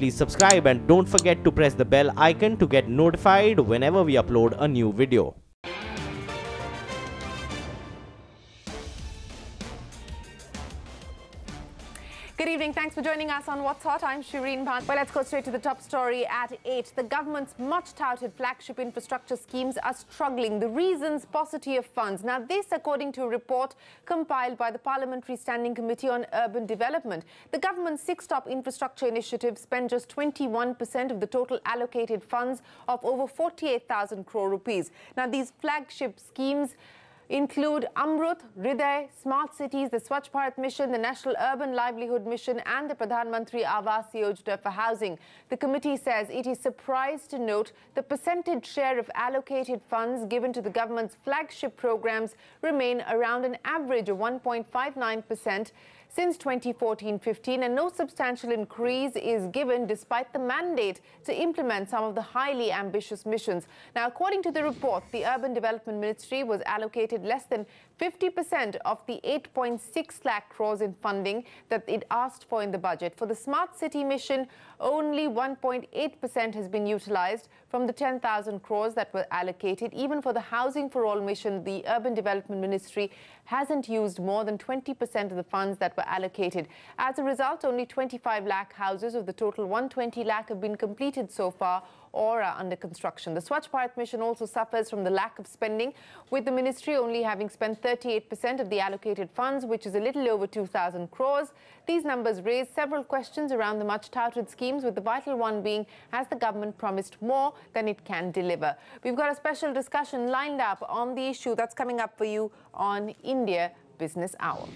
please subscribe and don't forget to press the bell icon to get notified whenever we upload a new video. Good evening. Thanks for joining us on What's Hot. I'm Shireen Bhan. Well, let's go straight to the top story at 8. The government's much-touted flagship infrastructure schemes are struggling. The reasons, paucity of funds. Now, this according to a report compiled by the Parliamentary Standing Committee on Urban Development. The government's 6 top infrastructure initiatives spend just 21% of the total allocated funds of over 48,000 crore rupees. Now, these flagship schemes include Amrut, Hriday, Smart Cities, the Swachh Bharat Mission, the National Urban Livelihood Mission and the Pradhan Mantri Awas Yojana for housing. The committee says it is surprised to note the percentage share of allocated funds given to the government's flagship programs remain around an average of 1.59% since 2014-15, and no substantial increase is given despite the mandate to implement some of the highly ambitious missions. Now, according to the report, the Urban Development Ministry was allocated less than 50% of the 8.6 lakh crores in funding that it asked for in the budget. For the Smart City mission, only 1.8% has been utilized from the 10,000 crores that were allocated. Even for the Housing for All mission, the Urban Development Ministry hasn't used more than 20% of the funds that were allocated. As a result, only 25 lakh houses of the total 120 lakh have been completed so far or are under construction. The Swachh Bharat mission also suffers from the lack of spending, with the ministry only having spent 38% of the allocated funds, which is a little over 2,000 crores. These numbers raise several questions around the much-touted schemes, with the vital one being, has the government promised more than it can deliver? We've got a special discussion lined up on the issue that's coming up for you on India Business Hour.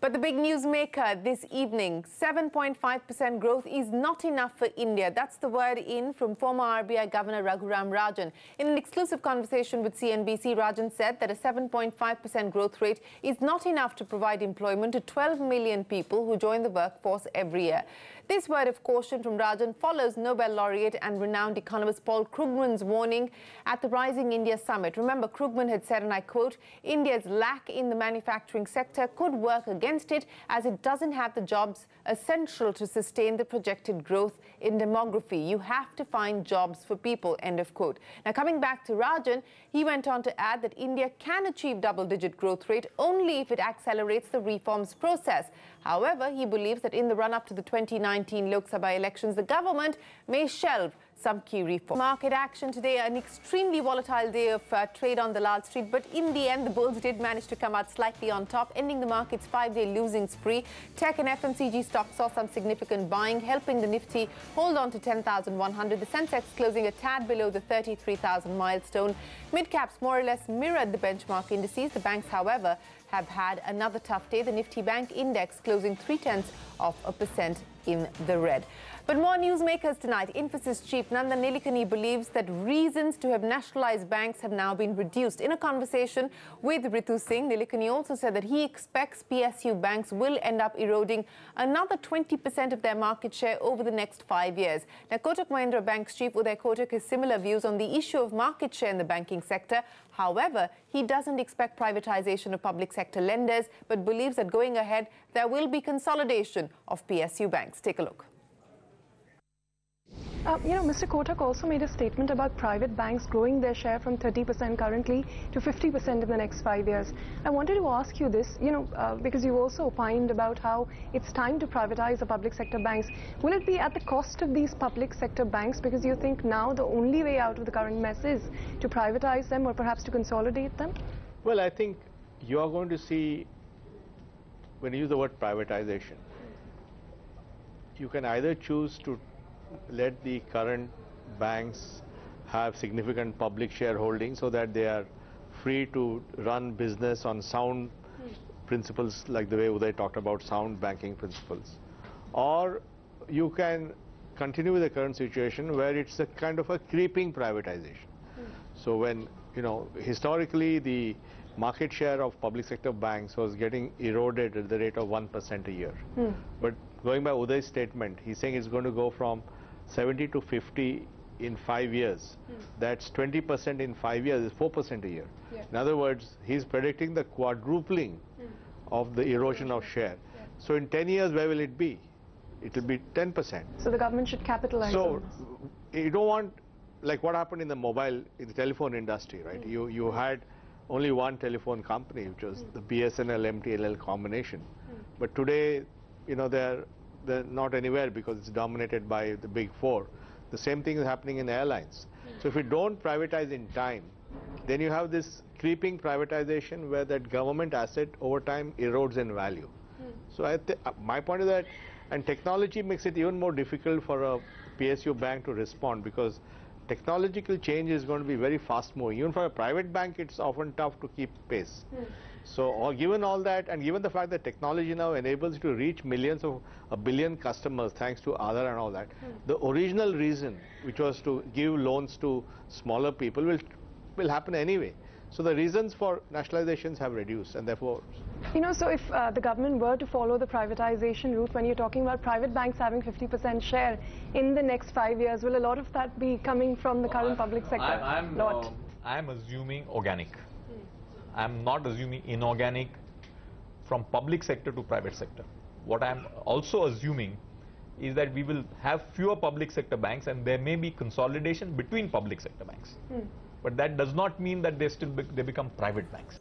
But the big newsmaker this evening, 7.5% growth is not enough for India. That's the word in from former RBI Governor Raghuram Rajan. In an exclusive conversation with CNBC, Rajan said that a 7.5% growth rate is not enough to provide employment to 12 million people who join the workforce every year. This word of caution from Rajan follows Nobel laureate and renowned economist Paul Krugman's warning at the Rising India Summit. Remember, Krugman had said, and I quote, India's lack in the manufacturing sector could work against it as it doesn't have the jobs essential to sustain the projected growth in demography. You have to find jobs for people, end of quote. Now, coming back to Rajan, he went on to add that India can achieve double-digit growth rate only if it accelerates the reforms process. However, he believes that in the run-up to the 2019 Lok Sabha elections, the government may shelve some key reforms. Market action today, an extremely volatile day of trade on the Lal Street, but in the end, the bulls did manage to come out slightly on top, ending the market's 5-day losing spree. Tech and FMCG stocks saw some significant buying, helping the Nifty hold on to 10,100. The Sensex closing a tad below the 33,000 milestone. Mid-caps more or less mirrored the benchmark indices. The banks, however, have had another tough day. The Nifty Bank Index closing 0.3% in the red. But more newsmakers tonight. Infosys chief Nandan Nilekani believes that reasons to have nationalized banks have now been reduced. In a conversation with Ritu Singh, Nilekani also said that he expects PSU banks will end up eroding another 20% of their market share over the next 5 years. Now, Kotak Mahindra Bank's chief Uday Kotak has similar views on the issue of market share in the banking sector. However, he doesn't expect privatization of public sector lenders, but believes that going ahead, there will be consolidation of PSU banks. Take a look. Mr. Kotak also made a statement about private banks growing their share from 30% currently to 50% in the next 5 years. I wanted to ask you this, because you also opined about how it's time to privatize the public sector banks. Will it be at the cost of these public sector banks, because you think now the only way out of the current mess is to privatize them or perhaps to consolidate them? Well, I think you are going to see, when you use the word privatization, you can either choose to let the current banks have significant public shareholding so that they are free to run business on sound principles, like the way Uday talked about sound banking principles. Or you can continue with the current situation where it's a kind of a creeping privatization. So when, historically the market share of public sector banks was getting eroded at the rate of 1% a year. But going by Uday's statement, he's saying it's going to go from 70 to 50 in 5 years. That's 20% in 5 years, is 4% a year. Yeah. In other words, he's predicting the quadrupling of the erosion of share. So in 10 years, where will it be? it will be 10%. So the government should capitalize on this. You don't want, like what happened in the telephone industry, right? You had only one telephone company, which was the BSNL MTNL combination. But today, you know, they're not anywhere because it's dominated by the big four. The same thing is happening in airlines. So if you don't privatize in time, then you have this creeping privatization where that government asset over time erodes in value. So my point is that, and technology makes it even more difficult for a PSU bank to respond, because technological change is going to be very fast moving. Even for a private bank, it's often tough to keep pace. So given all that, and given the fact that technology now enables you to reach millions of a billion customers thanks to Aadhaar and all that, the original reason, which was to give loans to smaller people, will happen anyway. So the reasons for nationalizations have reduced, and therefore... You know, so if the government were to follow the privatization route, when you're talking about private banks having 50% share in the next 5 years, will a lot of that be coming from the current public sector? I'm assuming organic. I'm not assuming inorganic from public sector to private sector. What I'm also assuming is that we will have fewer public sector banks, and there may be consolidation between public sector banks. But that does not mean that they become private banks.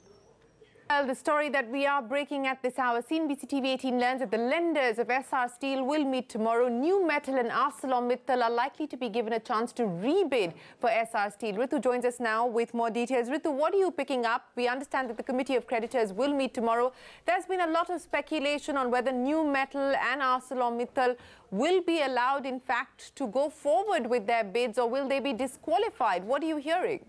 Well, the story that we are breaking at this hour, CNBC TV 18 learns that the lenders of SR Steel will meet tomorrow. New Metal and ArcelorMittal are likely to be given a chance to rebid for SR Steel. Ritu joins us now with more details. Ritu, what are you picking up? We understand that the Committee of Creditors will meet tomorrow. There's been a lot of speculation on whether New Metal and ArcelorMittal will be allowed, in fact, to go forward with their bids, or will they be disqualified? What are you hearing?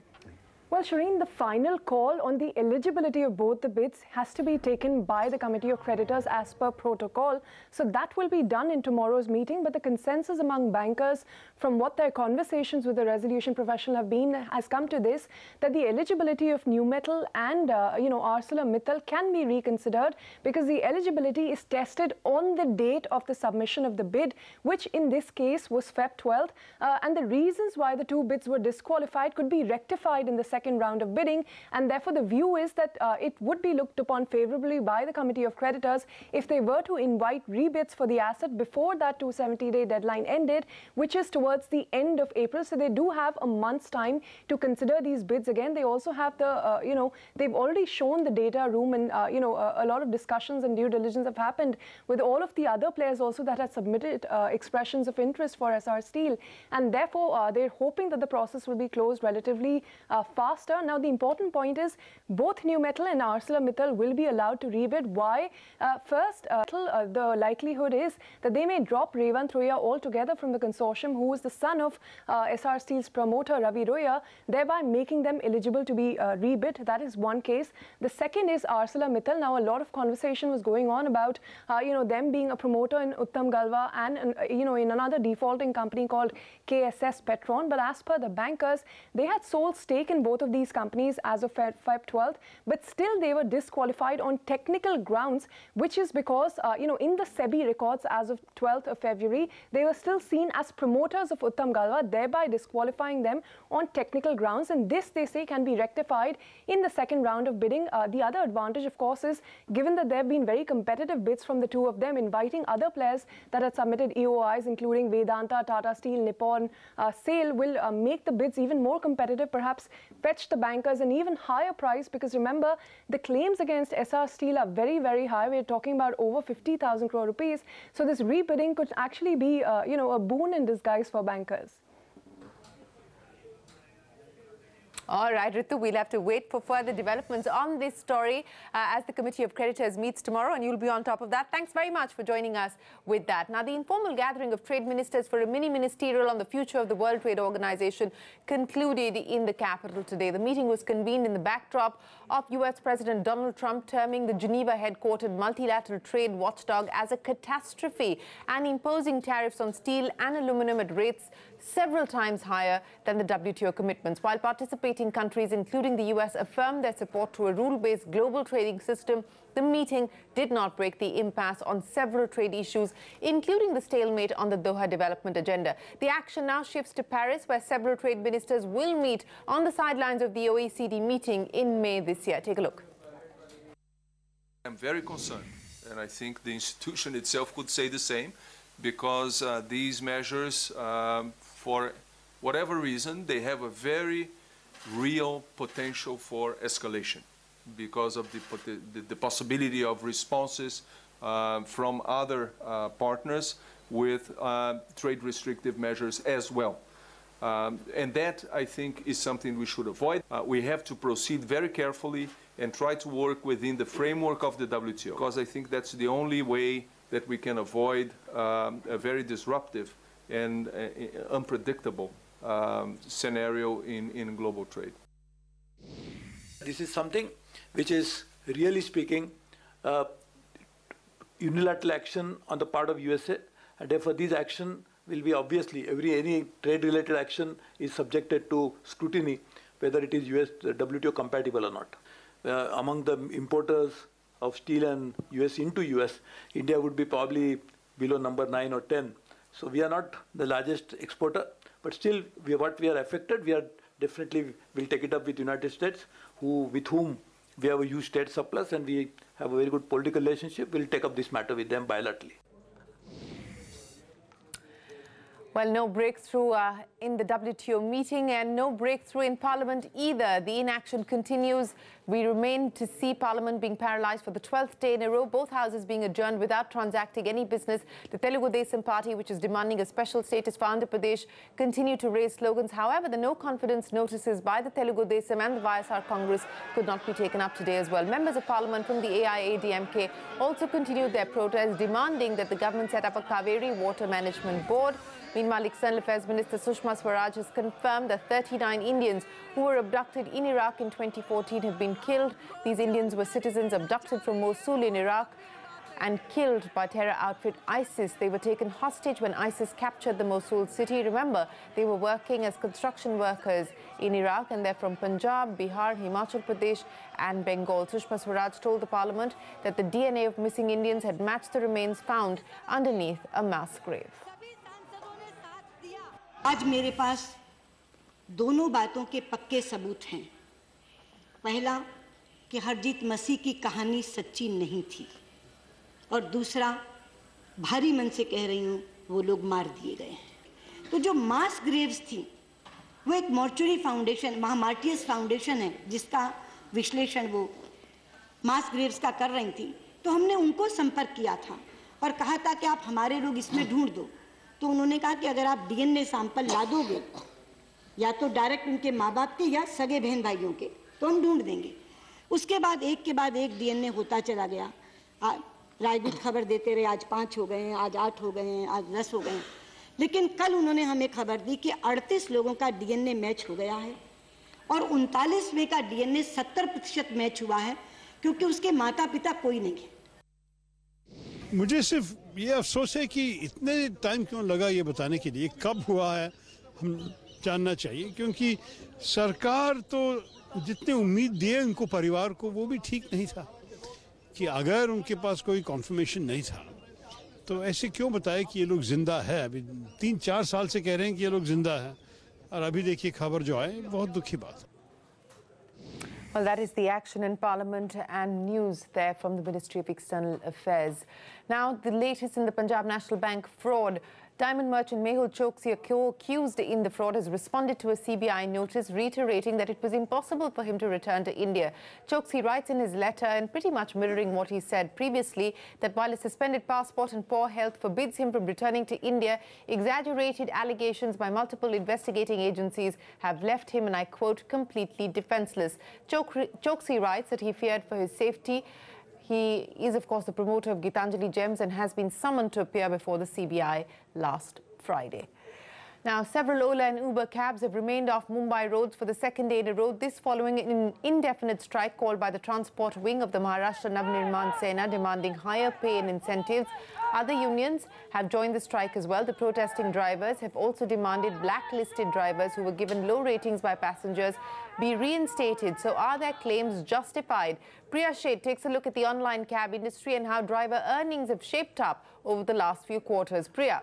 Well, Shireen, the final call on the eligibility of both the bids has to be taken by the Committee of Creditors as per protocol. So that will be done in tomorrow's meeting. But the consensus among bankers, from what their conversations with the resolution professional have been, has come to this, that the eligibility of New Metal and, ArcelorMittal can be reconsidered, because the eligibility is tested on the date of the submission of the bid, which in this case was Feb 12th. And the reasons why the two bids were disqualified could be rectified in the second round of bidding, and therefore the view is that it would be looked upon favorably by the Committee of Creditors if they were to invite rebids for the asset before that 270-day deadline ended, which is towards the end of April. So they do have a month's time to consider these bids again. They also have the, they've already shown the data room, and, a lot of discussions and due diligence have happened with all of the other players also that had submitted expressions of interest for SR Steel. And therefore, they're hoping that the process will be closed relatively fast. Now, the important point is both New Metal and ArcelorMittal will be allowed to rebid. Why? First, the likelihood is that they may drop Revan Roya altogether from the consortium, who is the son of SR Steel's promoter, Ravi Roya, thereby making them eligible to be rebid. That is one case. The second is ArcelorMittal. Now, a lot of conversation was going on about, them being a promoter in Uttam Galva and, in another defaulting company called KSS Petron. But as per the bankers, they had sole stake in both of these companies as of Feb 12th, but still they were disqualified on technical grounds, which is because, in the SEBI records as of 12th of February, they were still seen as promoters of Uttam Galva, thereby disqualifying them on technical grounds. And this, they say, can be rectified in the second round of bidding. The other advantage, of course, is given that there have been very competitive bids from the two of them, inviting other players that had submitted EOIs, including Vedanta, Tata Steel, Nippon, SAIL, will make the bids even more competitive, perhaps fetch the bankers an even higher price, because remember, the claims against SR Steel are very, very high. We're talking about over 50,000 crore rupees. So this rebidding could actually be, a boon in disguise for bankers. All right, Ritu, we'll have to wait for further developments on this story as the Committee of Creditors meets tomorrow, and you'll be on top of that. Thanks very much for joining us with that. Now, the informal gathering of trade ministers for a mini-ministerial on the future of the World Trade Organization concluded in the capital today. The meeting was convened in the backdrop of US President Donald Trump terming the Geneva-headquartered multilateral trade watchdog as a catastrophe and imposing tariffs on steel and aluminum at rates several times higher than the WTO commitments. While participating countries, including the US, affirmed their support to a rule-based global trading system, the meeting did not break the impasse on several trade issues, including the stalemate on the Doha development agenda. The action now shifts to Paris, where several trade ministers will meet on the sidelines of the OECD meeting in May this year. Take a look. I'm very concerned, and I think the institution itself could say the same, because these measures, for whatever reason, they have a very real potential for escalation because of the possibility of responses from other partners with trade restrictive measures as well. And that, I think, is something we should avoid. We have to proceed very carefully and try to work within the framework of the WTO, because I think that's the only way that we can avoid a very disruptive and unpredictable scenario in global trade. This is something which is, really speaking, unilateral action on the part of USA, and therefore this action will be obviously, any trade-related action is subjected to scrutiny, whether it is US WTO compatible or not. Among the importers of steel and US into US, India would be probably below number 9 or 10. So we are not the largest exporter, but still what we are affected, we are definitely will take it up with United States, with whom we have a huge trade surplus and we have a very good political relationship. We'll take up this matter with them bilaterally. Well, no breakthrough in the WTO meeting and no breakthrough in Parliament either. The inaction continues. We remain to see Parliament being paralysed for the 12th day in a row, both houses being adjourned without transacting any business. The Telugu Desam party, which is demanding a special status for Andhra Pradesh, continue to raise slogans. However, the no-confidence notices by the Telugu Desam and the YSR Congress could not be taken up today as well. Members of Parliament from the AIADMK also continued their protest, demanding that the government set up a Kaveri Water Management Board. Meanwhile, External Affairs Minister Sushma Swaraj has confirmed that 39 Indians who were abducted in Iraq in 2014 have been killed. These Indians were citizens abducted from Mosul in Iraq and killed by terror outfit ISIS. They were taken hostage when ISIS captured the Mosul city. Remember, they were working as construction workers in Iraq, and they're from Punjab, Bihar, Himachal Pradesh and Bengal. Sushma Swaraj told the Parliament that the DNA of missing Indians had matched the remains found underneath a mass grave. आज मेरे पास दोनों बातों के पक्के सबूत हैं। पहला कि हरजीत मसीह की कहानी सच्ची नहीं थी, और दूसरा, भारी मन से कह रही हूँ, वो लोग मार दिए गए हैं। तो जो मास ग्रेव्स थी, वो एक मॉर्चुरी फाउंडेशन, महामार्टियस फाउंडेशन है, जिसका विश्लेषण वो मास ग्रेव्स का कर रही थी। तो हमने उनको संपर्क किया था और कहा था कि आप हमारे लोग इसमें ढूंढ दो। तो उन्होंने कहा कि अगर आप डीएनए सैंपल ला दोगे, या तो डायरेक्ट उनके माँ बाप के या सगे बहन भाइयों के, तो हम ढूंढ देंगे। उसके बाद एक के बाद एक डीएनए होता चला गया। राजदूत खबर देते रहे, आज 5 हो गए हैं, आज 8 हो गए हैं, आज 10 हो गए हैं। लेकिन कल उन्होंने हमें खबर दी कि 38 लोगों का डीएनए मैच हो गया है और 39वें का डीएनए 70% मैच हुआ है, क्योंकि उसके माता पिता कोई नहीं है। मुझे सिर्फ ये अफसोस है कि इतने टाइम क्यों लगा ये बताने के लिए, कब हुआ है हम जानना चाहिए, क्योंकि सरकार तो जितनी उम्मीद दिए उनको परिवार को, वो भी ठीक नहीं था कि अगर उनके पास कोई कॉन्फर्मेशन नहीं था तो ऐसे क्यों बताए कि ये लोग जिंदा है। अभी 3-4 साल से कह रहे हैं कि ये लोग जिंदा है, और अभी देखिए खबर जो आए, बहुत दुखी बात। Well, that is the action in Parliament and news there from the Ministry of External Affairs. Now, the latest in the Punjab National Bank fraud. Diamond merchant Mehul Choksi, accused in the fraud, has responded to a CBI notice reiterating that it was impossible for him to return to India. Choksi writes in his letter, and pretty much mirroring what he said previously, that while a suspended passport and poor health forbids him from returning to India, exaggerated allegations by multiple investigating agencies have left him, and I quote, completely defenseless. Choksi writes that he feared for his safety. He is, of course, the promoter of Gitanjali Gems and has been summoned to appear before the CBI last Friday. Now, several Ola and Uber cabs have remained off Mumbai roads for the second day in a row, this following an indefinite strike called by the transport wing of the Maharashtra Navnirman Sena, demanding higher pay and incentives. Other unions have joined the strike as well. The protesting drivers have also demanded blacklisted drivers who were given low ratings by passengers be reinstated. So are their claims justified? Priya Sheth takes a look at the online cab industry and how driver earnings have shaped up over the last few quarters. Priya.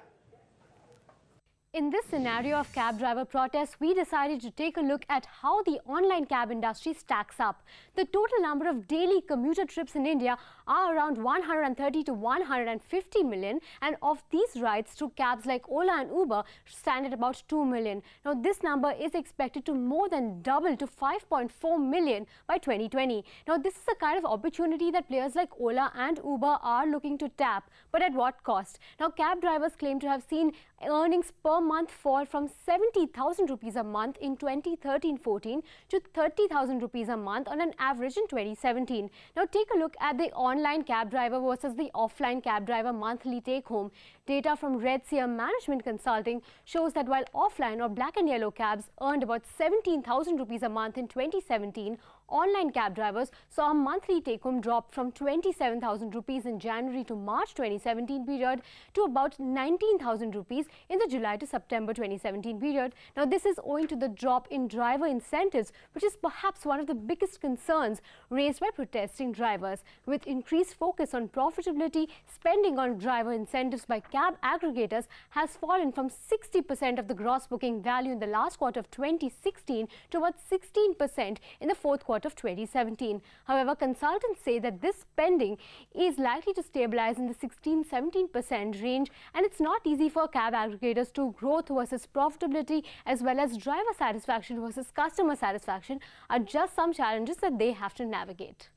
In this scenario of cab driver protests, we decided to take a look at how the online cab industry stacks up. The total number of daily commuter trips in India are around 130 to 150 million, and of these rides through cabs like Ola and Uber stand at about 2 million. Now, this number is expected to more than double to 5.4 million by 2020. Now, this is the kind of opportunity that players like Ola and Uber are looking to tap, but at what cost? Now, cab drivers claim to have seen earnings per month fall from 70,000 rupees a month in 2013-14 to 30,000 rupees a month on an average in 2017. Now, take a look at the online cab driver versus the offline cab driver monthly take-home. Data from Red Seer Management Consulting shows that while offline or black and yellow cabs earned about 17,000 rupees a month in 2017, online cab drivers saw a monthly take-home drop from 27,000 rupees in January to March 2017 period to about 19,000 rupees in the July to September 2017 period. Now, this is owing to the drop in driver incentives, which is perhaps one of the biggest concerns raised by protesting drivers. With increased focus on profitability, spending on driver incentives by cab aggregators has fallen from 60% of the gross booking value in the last quarter of 2016 to about 16% in the fourth quarter of 2017. However, consultants say that this spending is likely to stabilize in the 16-17% range, and it's not easy for cab aggregators to growth versus profitability as well as driver satisfaction versus customer satisfaction are just some challenges that they have to navigate.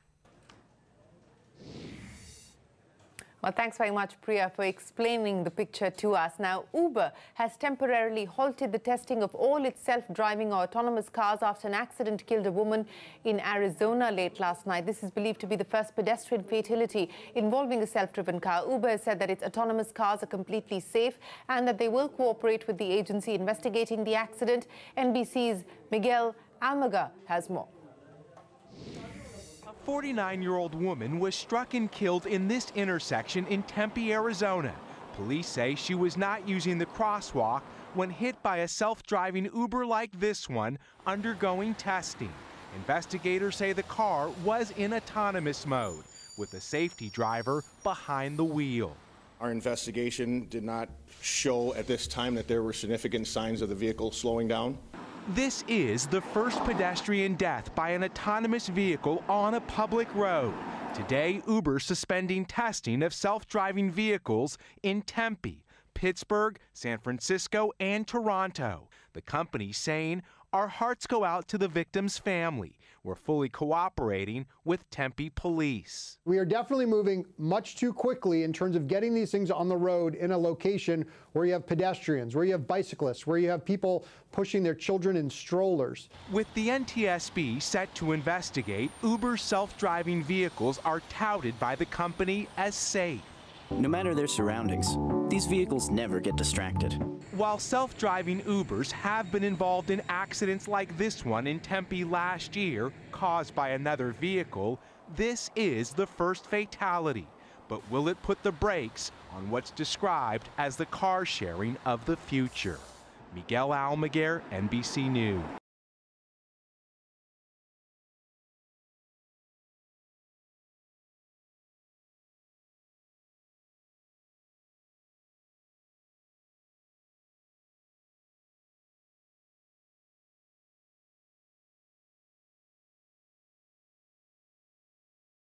Well, thanks very much, Priya, for explaining the picture to us. Now, Uber has temporarily halted the testing of all its self-driving or autonomous cars after an accident killed a woman in Arizona late last night. This is believed to be the first pedestrian fatality involving a self-driven car. Uber has said that its autonomous cars are completely safe and that they will cooperate with the agency investigating the accident. NBC's Miguel Almaguer has more. A 49-year-old woman was struck and killed in this intersection in Tempe, Arizona. Police say she was not using the crosswalk when hit by a self-driving Uber like this one undergoing testing. Investigators say the car was in autonomous mode with a safety driver behind the wheel. Our investigation did not show at this time that there were significant signs of the vehicle slowing down. This is the first pedestrian death by an autonomous vehicle on a public road. Today, Uber suspending testing of self-driving vehicles in Tempe, Pittsburgh, San Francisco, and Toronto. The company saying, "Our hearts go out to the victim's family. We're fully cooperating with Tempe police." We are definitely moving much too quickly in terms of getting these things on the road in a location where you have pedestrians, where you have bicyclists, where you have people pushing their children in strollers. With the NTSB set to investigate, Uber's self-driving vehicles are touted by the company as safe. No matter their surroundings, these vehicles never get distracted. While self-driving Ubers have been involved in accidents like this one in Tempe last year, caused by another vehicle, this is the first fatality. But will it put the brakes on what's described as the car sharing of the future? Miguel Almaguer, NBC News.